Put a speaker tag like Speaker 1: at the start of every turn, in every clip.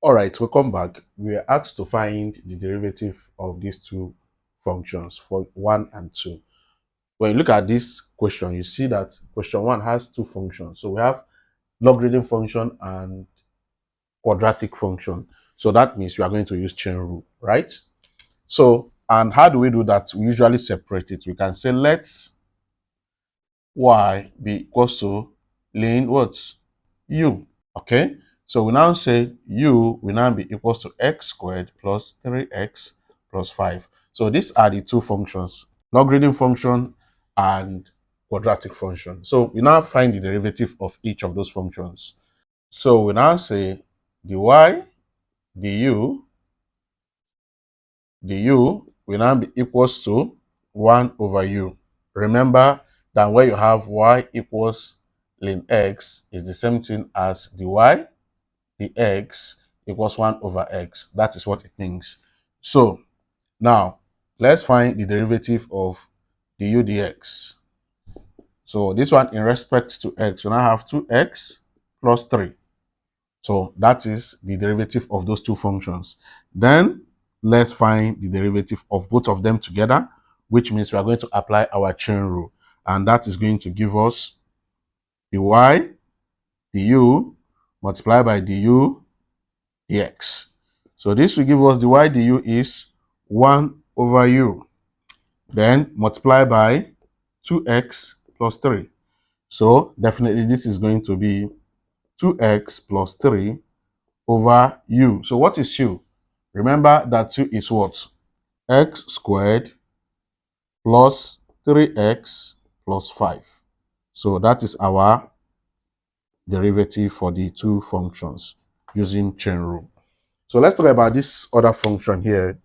Speaker 1: All right, welcome back. We are asked to find the derivative of these two functions for 1 and 2. When you look at this question, you see that question 1 has two functions. So we have logarithm function and quadratic function. So that means we are going to use chain rule, right? So, and how do we do that? We usually separate it. We can say let y be equals to ln what? U. Okay, so we now say u will now be equals to x squared plus 3x plus 5. So these are the two functions, logarithm function and quadratic function. So we now find the derivative of each of those functions. So we now say dy du will now be equals to 1 over u. Remember that when you have y equals ln x is the same thing as dy the x equals 1 over x. That is what it means. So now let's find the derivative of du dx. So this one in respect to x, we now have 2x plus 3. So that is the derivative of those two functions. Then let's find the derivative of both of them together, which means we are going to apply our chain rule. And that is going to give us dy du multiplied by du dx. So this will give us the y du is 1 over u. Then multiply by 2x plus 3. So definitely this is going to be 2x plus 3 over u. So what is u? Remember that 2 is what? X squared plus 3x plus 5. So that is our derivative for the two functions using chain rule. So let's talk about this other function here.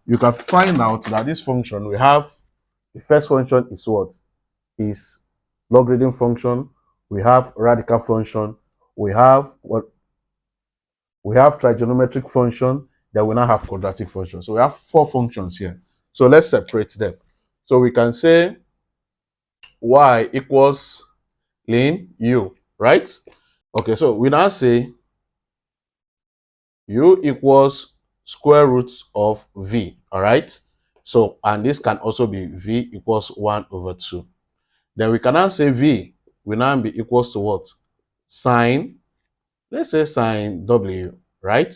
Speaker 1: You can find out that this function we have, the first function is what? Is logarithm function. We have radical function. We have what? We have trigonometric function. Then we now have quadratic function. So we have four functions here. So let's separate them. So we can say y equals ln u, right? Okay, so we now say u equals square root of v, all right? So, and this can also be v equals 1 over 2. Then we can now say v will now be equals to what? Sine, let's say sine w, right?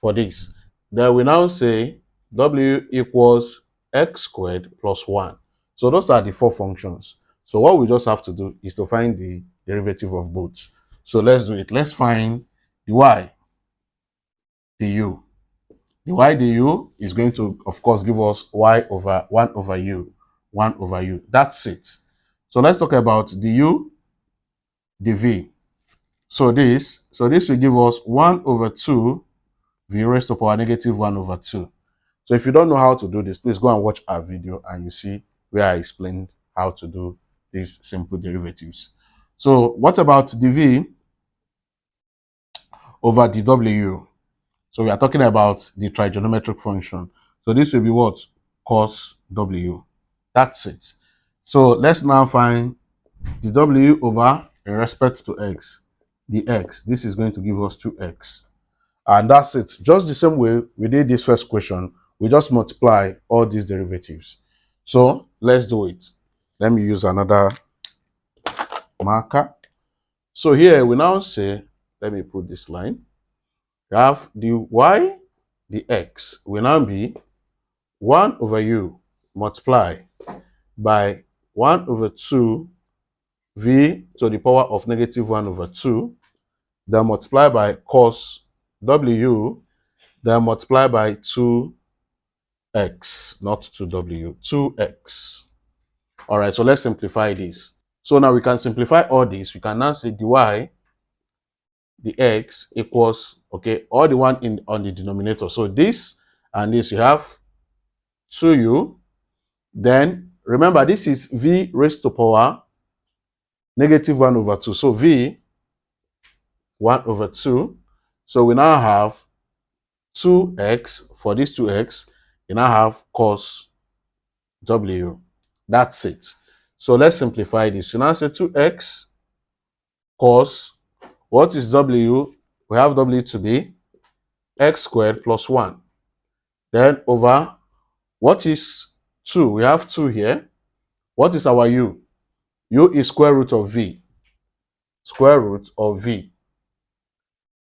Speaker 1: For this. Then we now say w equals x squared plus 1. So those are the four functions. So what we just have to do is to find the derivative of both. So let's do it. Let's find the y du. The y du is going to, of course, give us y over 1 over u. 1 over u. That's it. So let's talk about du dv. So this will give us 1 over 2 v raised to power negative 1 over 2. So if you don't know how to do this, please go and watch our video and you see where I explained how to do these simple derivatives. So what about dv over dw? So we are talking about the trigonometric function. So this will be what? Cos w. That's it. So let's now find the w over in respect to x. The x. This is going to give us 2x. And that's it. Just the same way we did this first question, we just multiply all these derivatives. So let's do it. Let me use another marker. So here we now say, let me put this line. We have the y, the x will now be 1 over u multiply by 1 over 2 v to the power of negative 1 over 2, then multiply by cos w, then multiply by 2x, not 2w, 2x. All right, so let's simplify this. So now we can simplify all this. We can now say dy the x equals, okay, all the one in on the denominator. So this and this, you have 2u. Then remember, this is v raised to power negative 1 over 2. So v 1 over 2. So we now have 2x. For this 2x, you now have cos w. That's it. So let's simplify this. So now say 2x cos, what is w? We have w to be x squared plus 1. Then over, what is 2? We have 2 here. What is our u? U is square root of v. Square root of v.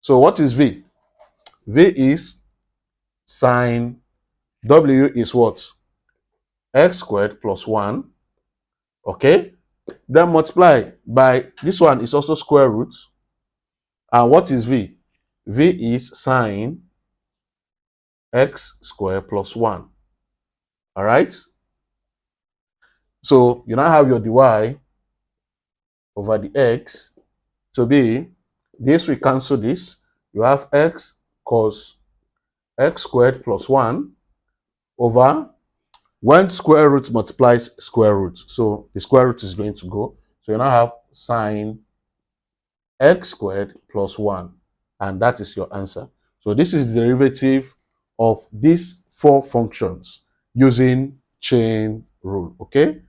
Speaker 1: So what is v? V is sine, w is what? X squared plus 1. Okay? Then multiply by, this one is also square root. And what is v? V is sine x squared plus 1. All right? So you now have your dy over the x to be, this we cancel this. You have x cos x squared plus 1 over, when square root multiplies square root, so the square root is going to go. So you now have sine x squared plus 1. And that is your answer. So this is the derivative of these 4 functions using chain rule. Okay?